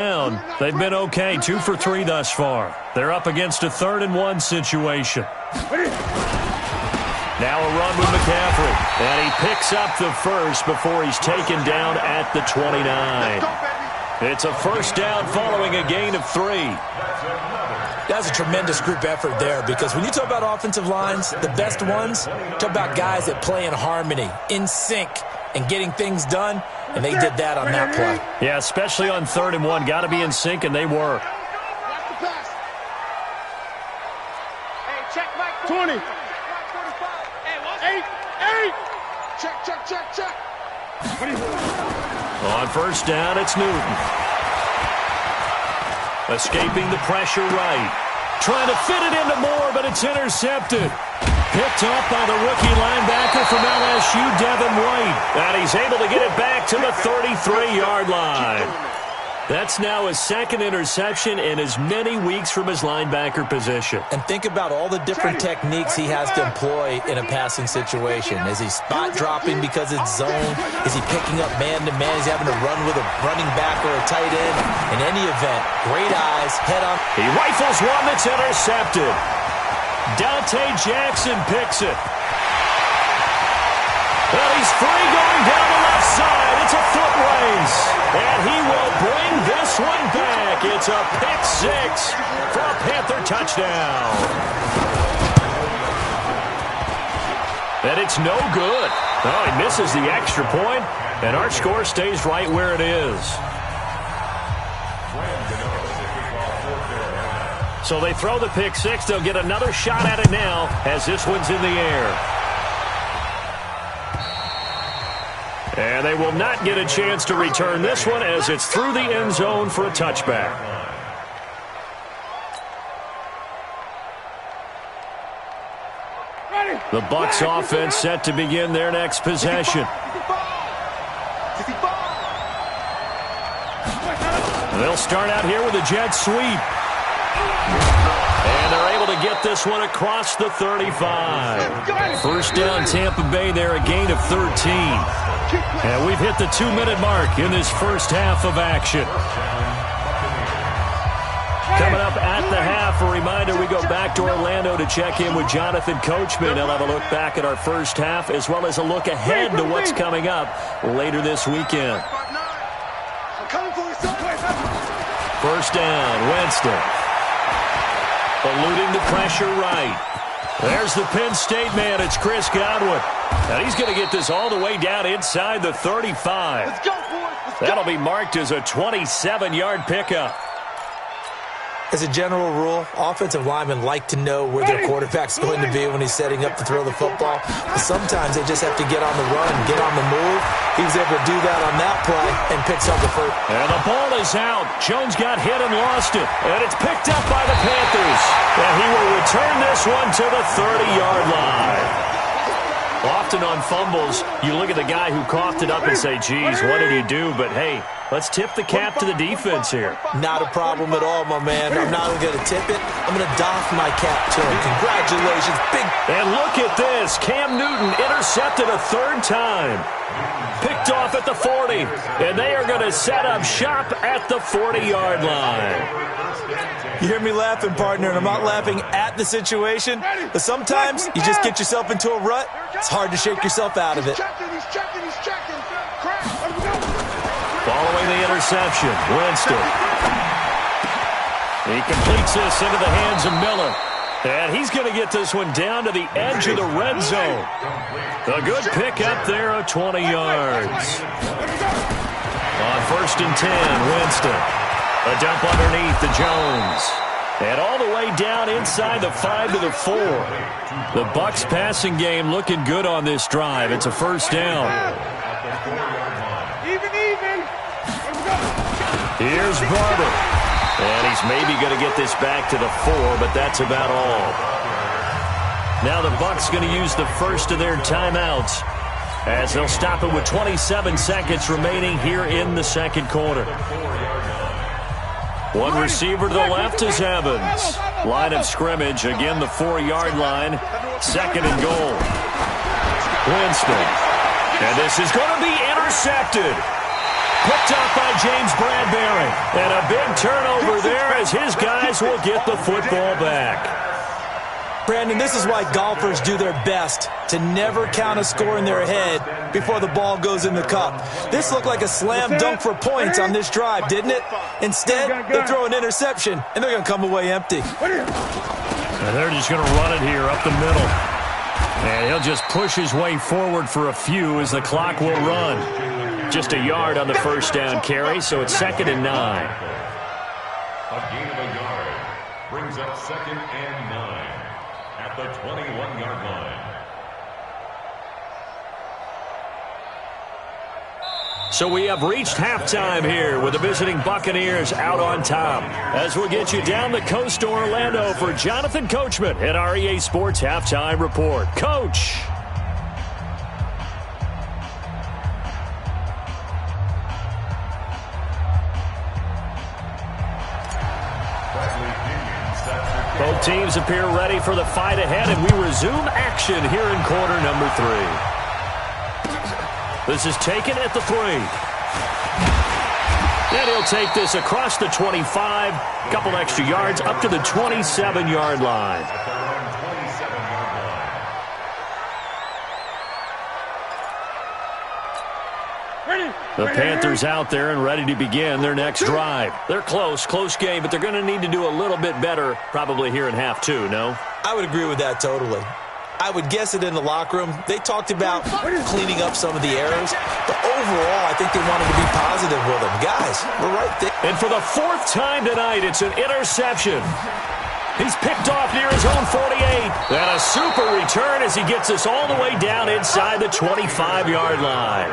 They've been okay, 2 for 3 thus far. They're up against a 3rd and 1 situation. Now a run with McCaffrey, and he picks up the first before he's taken down at the 29. It's a first down following a gain of 3. That's a tremendous group effort there, because when you talk about offensive lines, the best ones, talk about guys that play in harmony, in sync, and getting things done, and they did that on that play. Yeah, especially on 3rd and 1. Got to be in sync, and they were. Hey, check Mike. 20. 8. Check. On first down, it's Newton. Escaping the pressure right. Trying to fit it into Moore, but it's intercepted. Picked up by the rookie linebacker from LSU, Devin White. And he's able to get it back to the 33-yard line. That's now his 2nd interception in as many weeks from his linebacker position. And think about all the different techniques he has to employ in a passing situation. Is he spot dropping because it's zone? Is he picking up man-to-man? Is he having to run with a running back or a tight end? In any event, great eyes, head on. He rifles one that's intercepted. Dante Jackson picks it. Well, he's free going down the left side. It's a foot race. And he will bring this one back. It's a pick 6 for a Panther touchdown. And it's no good. Oh, he misses the extra point, and our score stays right where it is. So they throw the pick 6. They'll get another shot at it now as this one's in the air. And they will not get a chance to return this one as it's through the end zone for a touchback. The Bucs offense set to begin their next possession. They'll start out here with a jet sweep. And they're able to get this one across the 35. First down, Tampa Bay there, a gain of 13. And we've hit the 2-minute mark in this first half of action. Coming up at the half, a reminder, we go back to Orlando to check in with Jonathan Coachman. He'll have a look back at our first half as well as a look ahead to what's coming up later this weekend. First down, Winston. Eluding the pressure right. There's the Penn State man. It's Chris Godwin. And he's going to get this all the way down inside the 35. Let's go, boys. That'll be marked as a 27-yard pickup. As a general rule, offensive linemen like to know where their quarterback's going to be when he's setting up to throw the football. But sometimes they just have to get on the run, get on the move. He was able to do that on that play and picks up the first. And the ball is out. Jones got hit and lost it. And it's picked up by the Panthers. And he will return this one to the 30-yard line. Often on fumbles, you look at the guy who coughed it up and say, geez, what did he do? But, hey, let's tip the cap to the defense here. Not a problem at all, my man. I'm not only going to tip it, I'm going to doff my cap to him. Congratulations. Big. And look at this. Cam Newton intercepted a 3rd time. Picked off at the 40. And they are going to set up shop at the 40-yard line. You hear me laughing, partner, and I'm not laughing at the situation, but sometimes you just get yourself into a rut. It's hard to shake yourself out of it. He's checking. Following the interception, Winston. He completes this into the hands of Miller. And he's going to get this one down to the edge of the red zone. A good pick up there of 20 yards. On 1st and 10, Winston. A dump underneath to Jones. And all the way down inside the 5 to the 4. The Bucs passing game looking good on this drive. It's a first down. Even. Here's Barber. And he's maybe going to get this back to the 4, but that's about all. Now the Bucs going to use the first of their timeouts as they'll stop it with 27 seconds remaining here in the second quarter. One receiver to the left is Evans. Line of scrimmage, again the 4-yard line. 2nd and goal. Winston. And this is going to be intercepted. Picked up by James Bradbury. And a big turnover there as his guys will get the football back. Brandon, this is why golfers do their best to never count a score in their head before the ball goes in the cup. This looked like a slam dunk for points on this drive, didn't it? Instead, they throw an interception, and they're going to come away empty. And they're just going to run it here up the middle. And he'll just push his way forward for a few as the clock will run. Just a yard on the first down carry, so it's 2nd and 9. A gain of a yard brings up 2nd and 9 at the 21-yard line. So we have reached halftime here with the visiting Buccaneers out on top. As we'll get you down the coast to Orlando for Jonathan Coachman at our EA Sports Halftime Report. Coach. Both teams appear ready for the fight ahead, and we resume action here in quarter number 3. This is taken at the 3. And he'll take this across the 25, couple extra yards up to the 27-yard line. The Panthers out there and ready to begin their next drive. They're close game, but they're going to need to do a little bit better probably here in half 2, no? I would agree with that totally. I would guess it in the locker room. They talked about cleaning up some of the errors, but overall, I think they wanted to be positive with them. Guys, we're right there. And for the 4th time tonight, it's an interception. He's picked off near his own 48. And a super return as he gets us all the way down inside the 25-yard line.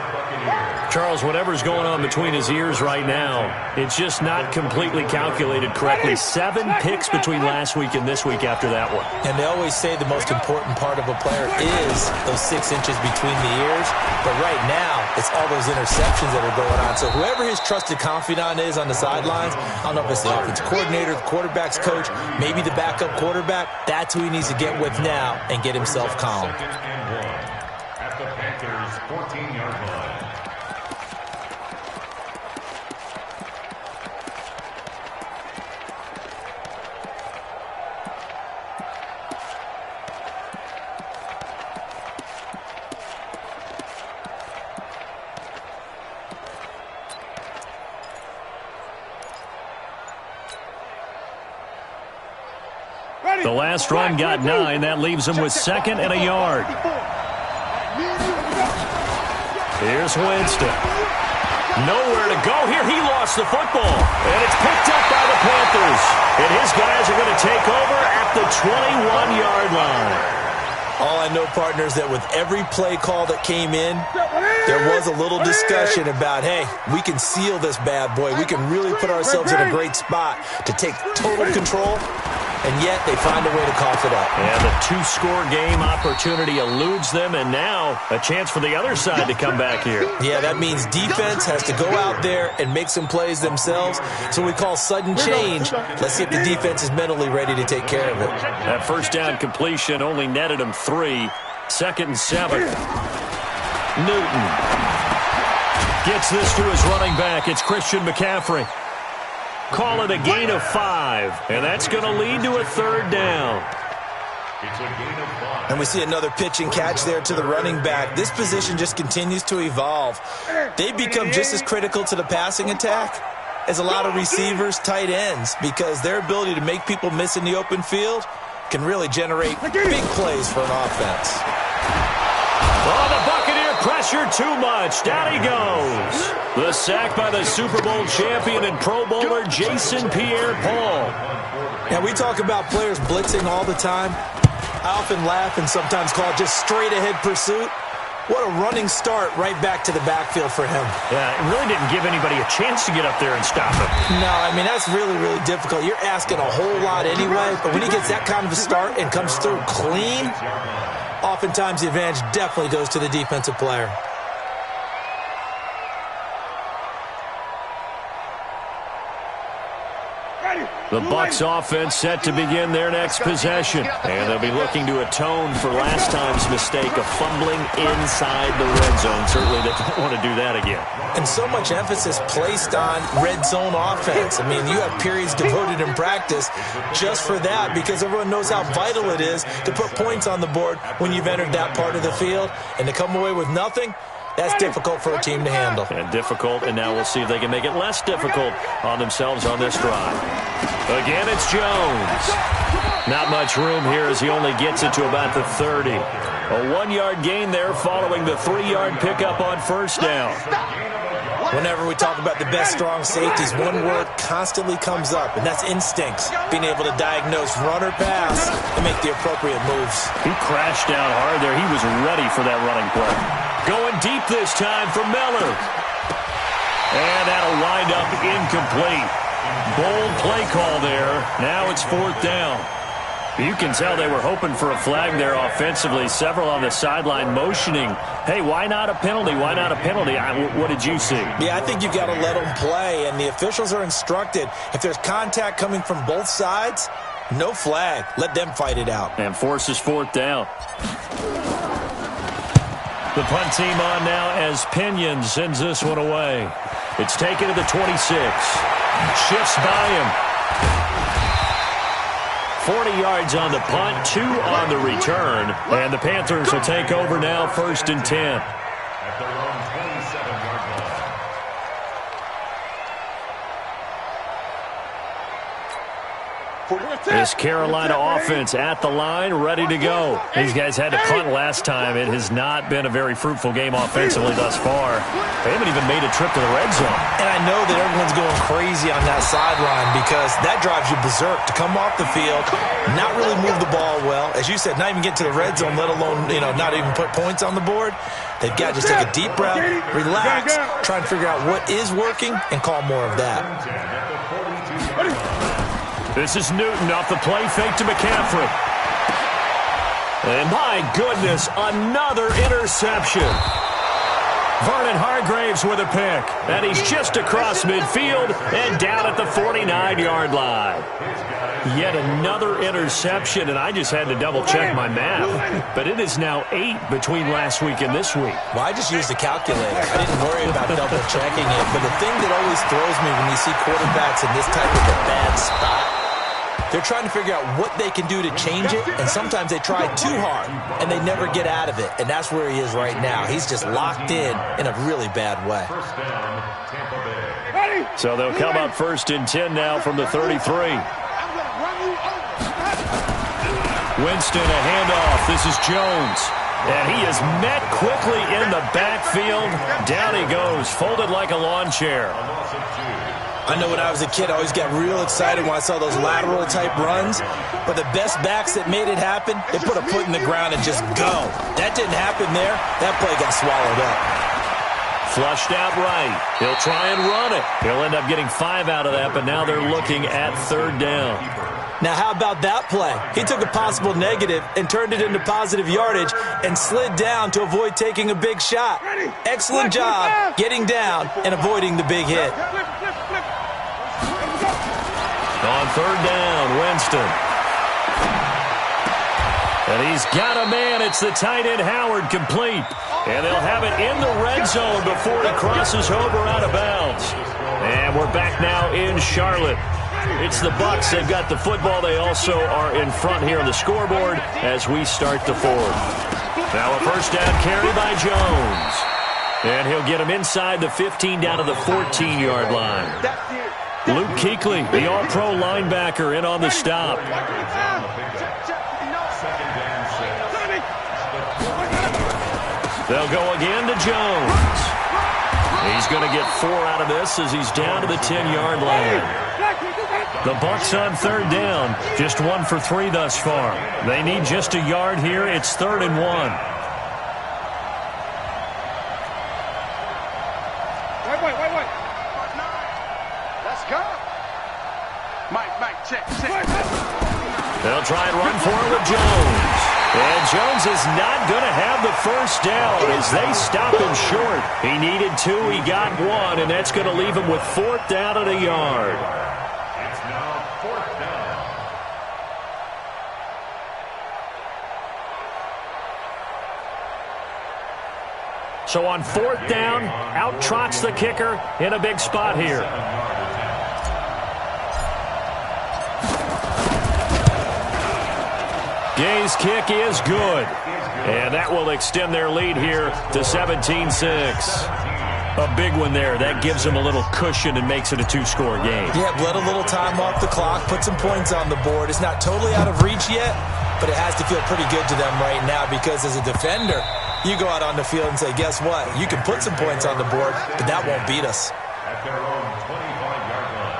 Charles, whatever's going on between his ears right now, it's just not completely calculated correctly. 7 picks between last week and this week after that one. And they always say the most important part of a player is those 6 inches between the ears. But right now, it's all those interceptions that are going on. So whoever his trusted confidant is on the sidelines, I don't know if it's the offensive coordinator, the quarterback's coach, maybe the backup quarterback, that's who he needs to get with now and get himself calm. 2nd and 1 at the Panthers' 14-yard line. The last run got 9. That leaves him with 2nd and a yard. Here's Winston. Nowhere to go here. He lost the football. And it's picked up by the Panthers. And his guys are going to take over at the 21-yard line. All I know, partners, that with every play call that came in, there was a little discussion about, hey, we can seal this bad boy. We can really put ourselves in a great spot to take total control. And yet they find a way to cough it up. And the 2-score game opportunity eludes them, and now a chance for the other side to come back here. Yeah, that means defense has to go out there and make some plays themselves. So we call sudden change. Let's see if the defense is mentally ready to take care of it. That first down completion only netted him 3. 2nd and 7. Newton gets this to his running back. It's Christian McCaffrey. Call it a gain of 5, and that's going to lead to a 3rd down. It's a gain of 5. And we see another pitch and catch there to the running back. This position just continues to evolve. They've become just as critical to the passing attack as a lot of receivers, tight ends, because their ability to make people miss in the open field can really generate big plays for an offense. Oh, the Buccaneer pressure too much. Down he goes. The sack by the Super Bowl champion and Pro Bowler Jason Pierre-Paul. Now, we talk about players blitzing all the time. I often laugh and sometimes call it just straight-ahead pursuit. What a running start right back to the backfield for him. Yeah, it really didn't give anybody a chance to get up there and stop him. No, I mean, that's really, really difficult. You're asking a whole lot anyway, but when he gets that kind of a start and comes through clean, oftentimes the advantage definitely goes to the defensive player. The Bucs offense set to begin their next possession. And they'll be looking to atone for last time's mistake of fumbling inside the red zone. Certainly they don't want to do that again. And so much emphasis placed on red zone offense. I mean, you have periods devoted in practice just for that because everyone knows how vital it is to put points on the board when you've entered that part of the field. And to come away with nothing, that's difficult for a team to handle. And difficult, and now we'll see if they can make it less difficult on themselves on this drive. Again, it's Jones. Not much room here as he only gets it to about the 30. A 1-yard gain there following the 3-yard pickup on first down. Whenever we talk about the best strong safeties, one word constantly comes up, and that's instincts. Being able to diagnose run or pass and make the appropriate moves. He crashed down hard there. He was ready for that running play. Going deep this time for Miller. And that'll wind up incomplete. Bold play call there. Now it's 4th down. You can tell they were hoping for a flag there offensively. Several on the sideline motioning, hey, why not a penalty? Why not a penalty? What did you see? Yeah, I think you've got to let them play, and the officials are instructed. If there's contact coming from both sides, no flag. Let them fight it out. And forces 4th down. The punt team on now as Pinion sends this one away. It's taken to the 26. Shifts by him. 40 yards on the punt, 2 on the return. And the Panthers will take over now, 1st and 10. At their own 27-yard line. This Carolina offense at the line, ready to go. These guys had to punt last time. It has not been a very fruitful game offensively thus far. They haven't even made a trip to the red zone. And I know that everyone's going crazy on that sideline because that drives you berserk to come off the field, not really move the ball well. As you said, not even get to the red zone, let alone, not even put points on the board. They've got to just take a deep breath, relax, try and figure out what is working, and call more of that. This is Newton off the play fake to McCaffrey. And my goodness, another interception. Vernon Hargraves with a pick. And he's just across midfield and down at the 49-yard line. Yet another interception, and I just had to double-check my math. But it is now 8 between last week and this week. Well, I just used a calculator. I didn't worry about double-checking it. But the thing that always throws me when you see quarterbacks in this type of a bad spot, they're trying to figure out what they can do to change it, and sometimes they try too hard, and they never get out of it. And that's where he is right now. He's just locked in a really bad way. First down, Tampa Bay. So they'll come up 1st and 10 now from the 33. Winston, a handoff. This is Jones. And he is met quickly in the backfield. Down he goes, folded like a lawn chair. I know when I was a kid, I always got real excited when I saw those lateral-type runs. But the best backs that made it happen, they put a foot in the ground and just go. That didn't happen there. That play got swallowed up. Flushed out right. He'll try and run it. He'll end up getting 5 out of that, but now they're looking at 3rd down. Now, how about that play? He took a possible negative and turned it into positive yardage and slid down to avoid taking a big shot. Excellent job getting down and avoiding the big hit. On 3rd down, Winston. And he's got a man. It's the tight end, Howard, complete. And they'll have it in the red zone before he crosses over out of bounds. And we're back now in Charlotte. It's the Bucs. They've got the football. They also are in front here on the scoreboard as we start the 4th. Now a first down carry by Jones. And he'll get him inside the 15 down to the 14-yard line. Luke Kuechly, the all-pro linebacker, in on the stop. They'll go again to Jones. He's going to get 4 out of this as he's down to the 10-yard line. The Bucs on 3rd down, just 1 for 3 thus far. They need just a yard here. It's 3rd and 1. Wait. Let's go. Mike, check. They'll try and run for it with Jones. And Jones is not going to have the first down as they stop him short. He needed 2, he got 1, and that's going to leave him with 4th down and a yard. It's now So on 4th down, out trots the kicker in a big spot here. Gay's kick is good. And that will extend their lead here to 17-6. A big one there. That gives them a little cushion and makes it a 2-score game. Yeah, let a little time off the clock, put some points on the board. It's not totally out of reach yet, but it has to feel pretty good to them right now because as a defender, you go out on the field and say, guess what? You can put some points on the board, but that won't beat us. At their own 25-yard line.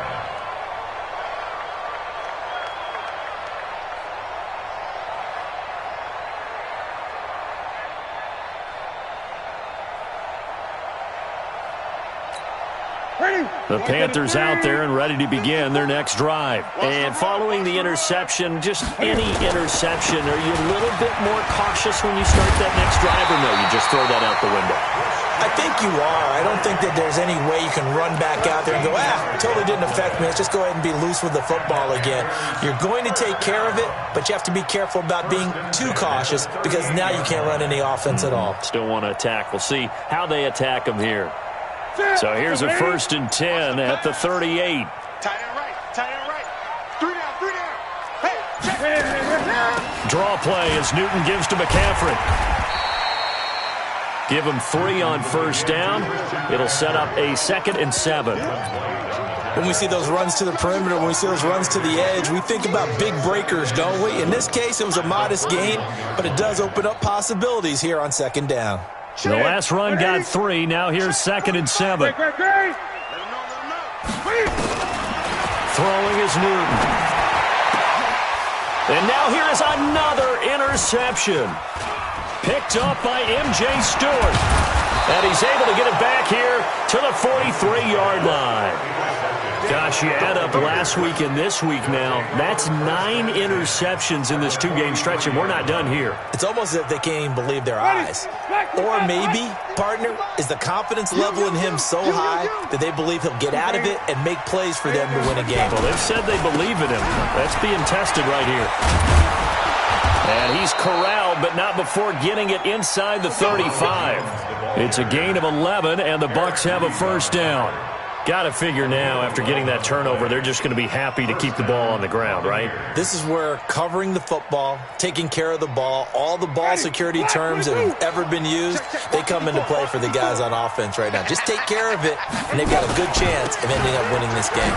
The Panthers out there and ready to begin their next drive. And following the interception, just any interception, are you a little bit more cautious when you start that next drive, or no, you just throw that out the window? I think you are. I don't think that there's any way you can run back out there and go, totally didn't affect me. Let's just go ahead and be loose with the football again. You're going to take care of it, but you have to be careful about being too cautious because now you can't run any offense at all. Still want to attack. We'll see how they attack them here. So here's a 1st and 10 at the 38. Tight end right. 3 down. Hey. Draw play as Newton gives to McCaffrey. Give him 3 on 1st down. It'll set up a 2nd and 7. When we see those runs to the perimeter, when we see those runs to the edge, we think about big breakers, don't we? In this case, it was a modest gain, but it does open up possibilities here on 2nd down. The last run got 3. Now here's 2nd and 7. Throwing is Newton. And now here is another interception. Picked up by M.J. Stewart. And he's able to get it back here to the 43-yard line. Gosh, you add up last week and this week now, that's 9 interceptions in this 2-game stretch, and we're not done here. It's almost as if they can't even believe their eyes. Or maybe, partner, is the confidence level in him so high that they believe he'll get out of it and make plays for them to win a game. Well, they've said they believe in him. That's being tested right here. And he's corralled, but not before getting it inside the 35. It's a gain of 11, and the Bucs have a 1st down. Got to figure now, after getting that turnover, they're just going to be happy to keep the ball on the ground, right? This is where covering the football, taking care of the ball, all the ball security terms that have ever been used, they come into play for the guys on offense right now. Just take care of it, and they've got a good chance of ending up winning this game.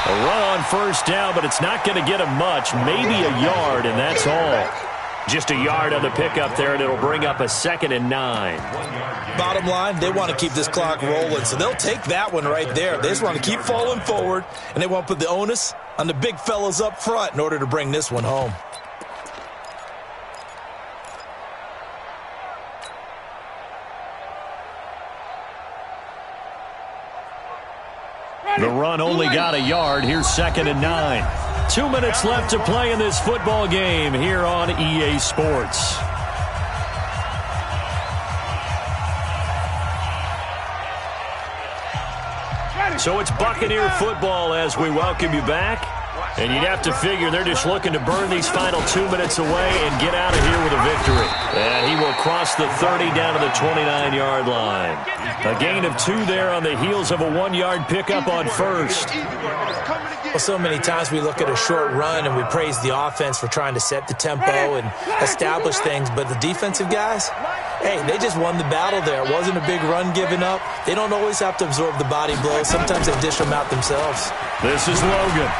A run on 1st down, but it's not going to get him much. Maybe a yard, and that's all. Just a yard on the pickup there, and it'll bring up a 2nd and 9. Bottom line, they want to keep this clock rolling, so they'll take that one right there. They just want to keep falling forward, and they want to put the onus on the big fellas up front in order to bring this one home. The run only got a yard. Here's 2nd and 9. 2 minutes left to play in this football game here on EA Sports. So it's Buccaneer football as we welcome you back. And you'd have to figure they're just looking to burn these final 2 minutes away and get out of here with a victory. And he will cross the 30 down to the 29-yard line. A gain of 2 there on the heels of a 1-yard pickup on 1st. Well, so many times we look at a short run and we praise the offense for trying to set the tempo and establish things. But the defensive guys, hey, they just won the battle there. It wasn't a big run given up. They don't always have to absorb the body blows. Sometimes they dish them out themselves. This is Logan.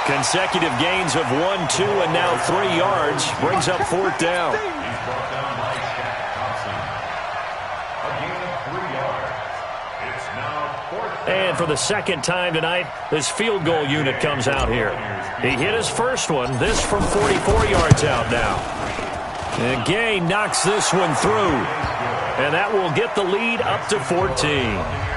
Consecutive gains of 1, 2, and now 3 yards. Brings up 4th down. And for the 2nd time tonight, this field goal unit comes out here. He hit his first one. This from 44 yards out now. And Gay knocks this one through. And that will get the lead up to 14.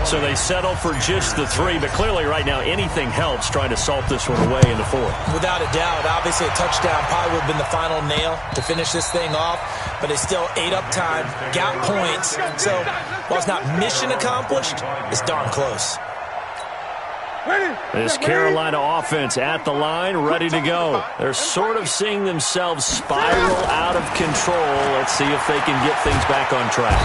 So they settle for just the 3, but clearly right now anything helps trying to salt this one away in the 4th. Without a doubt, obviously a touchdown probably would have been the final nail to finish this thing off, but they still ate up time, got points. So while it's not mission accomplished, it's darn close. This Carolina offense at the line, ready to go. They're sort of seeing themselves spiral out of control. Let's see if they can get things back on track.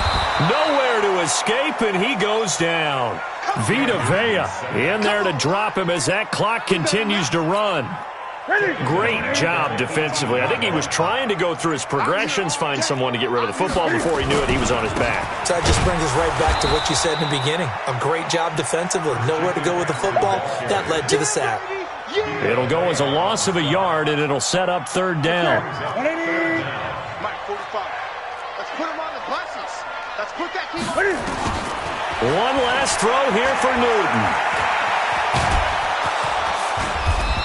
Nowhere to escape, and he goes down. Vita Vea in there to drop him as that clock continues to run. Great job defensively. I think he was trying to go through his progressions, find someone to get rid of the football. Before he knew it, he was on his back. So that just brings us right back to what you said in the beginning. A great job defensively. Nowhere to go with the football. That led to the sack. It'll go as a loss of a yard, and it'll set up third down. Mike, 45. Let's put him on the buses. Let's put that team on. One last throw here for Newton.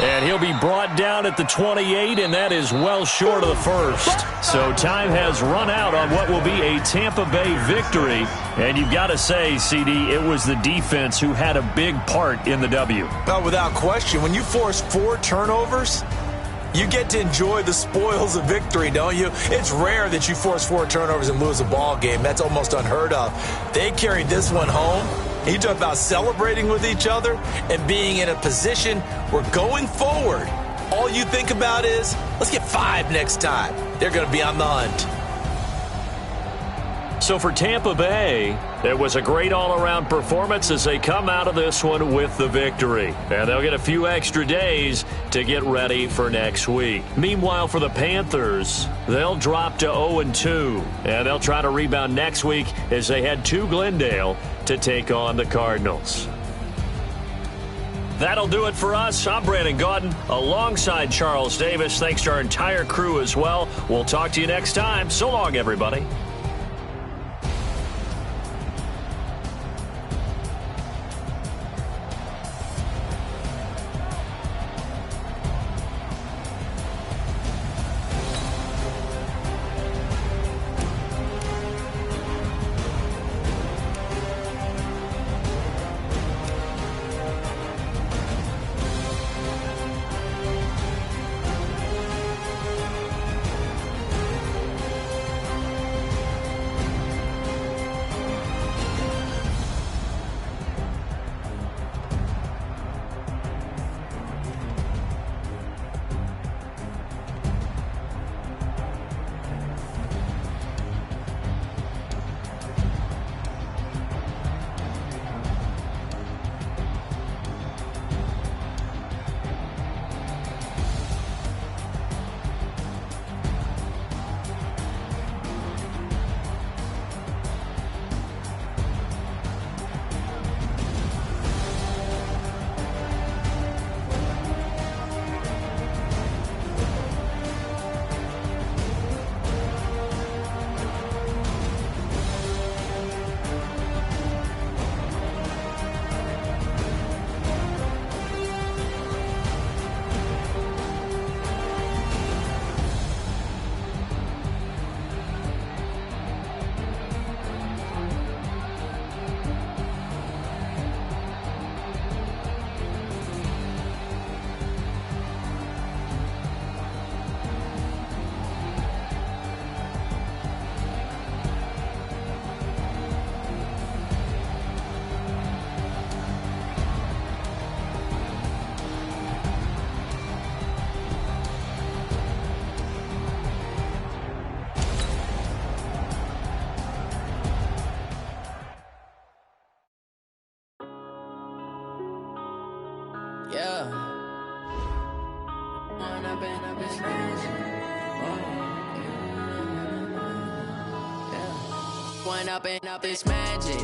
And he'll be brought down at the 28, and that is well short of the first. So time has run out on what will be a Tampa Bay victory. And you've got to say, CD, it was the defense who had a big part in the W. Well, without question, when you force 4 turnovers, you get to enjoy the spoils of victory, don't you? It's rare that you force 4 turnovers and lose a ball game. That's almost unheard of. They carried this one home. You talk about celebrating with each other and being in a position where going forward, all you think about is, let's get 5 next time. They're going to be on the hunt. So for Tampa Bay, it was a great all-around performance as they come out of this one with the victory. And they'll get a few extra days to get ready for next week. Meanwhile, for the Panthers, they'll drop to 0-2. And they'll try to rebound next week as they head to Glendale to take on the Cardinals. That'll do it for us. I'm Brandon Gaudin alongside Charles Davis. Thanks to our entire crew as well. We'll talk to you next time. So long, everybody. Yeah. One up and up is magic.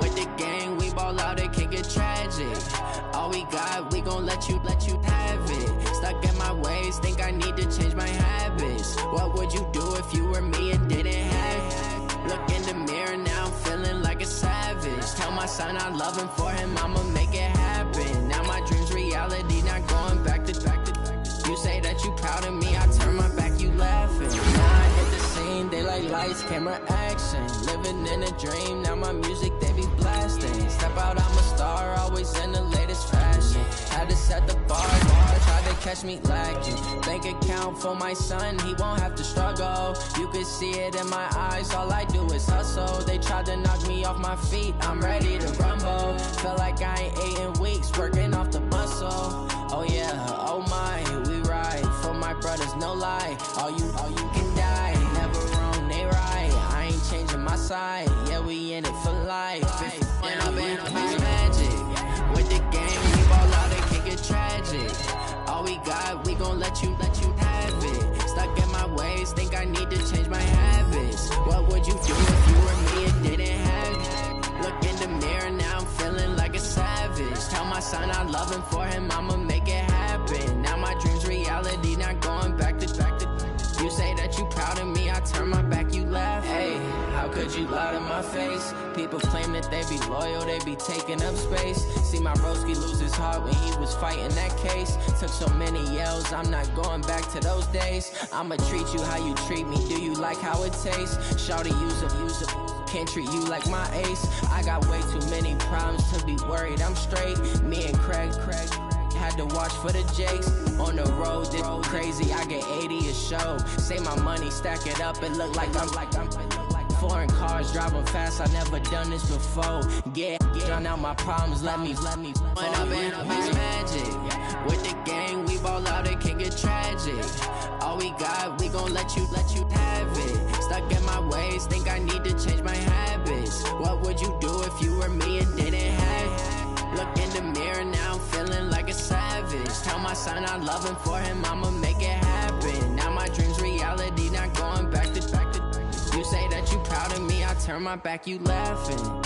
With the gang, we ball out, it can get tragic. All we got, we gon' let you have it. Stuck in my ways, think I need to change my habits. What would you do if you were me and didn't have it? Look in the mirror, now I'm feeling like a savage. Tell my son I love him, for him I'ma make it happen. Now my dream's reality, not going back to. You say that you proud of me, I turn my back, you laughing. Now I hit the scene, they like lights, camera, action. Living in a dream, now my music, they be blasting. Step out, I'm a star, always in the latest fashion. Had to set the bar, tried to catch me lacking. Bank account for my son, he won't have to struggle. You could see it in my eyes, all I do is hustle. They tried to knock me off my feet, I'm ready to rumble. Feel like I ain't ate in weeks, working off the all you can die. Never wrong, they right. I ain't changing my side. Yeah, we in it for life. When I'm in it's magic. With the game, we ball out, it can get tragic. All we got, we gon' let you have it. Stuck in my ways, think I need to change my habits. What would you do if you were me and didn't have it? Look in the mirror, now I'm feeling like a savage. Tell my son I love him, for him I'ma make it happen. Now my dream's reality, not going back to. You say that you proud of me, I turn my back, you laugh. Hey, how could you lie to my face? People claim that they be loyal, they be taking up space. See my broski lose his heart when he was fighting that case. Took so many yells, I'm not going back to those days. I'ma treat you how you treat me, do you like how it tastes? Shawty, use a can't treat you like my ace. I got way too many problems to be worried, I'm straight. Me and Craig had to watch for the Jakes. On the road, this crazy, I get 80 a show. Say my money, stack it up, it look like I'm foreign cars, driving fast, I never done this before. Drown out my problems, let me. When I'm in it's magic. With the gang, we ball out, it can get tragic. All we got, we gon' let you have it. Stuck in my ways, think I need to change my habits. What would you do if you were me and didn't have it? Look in the mirror, now I'm feeling like a savage. Tell my son I love him, for him I'ma make it happen. Now my dream's reality, not going back to. You say that you proud of me, I turn my back, you laughing.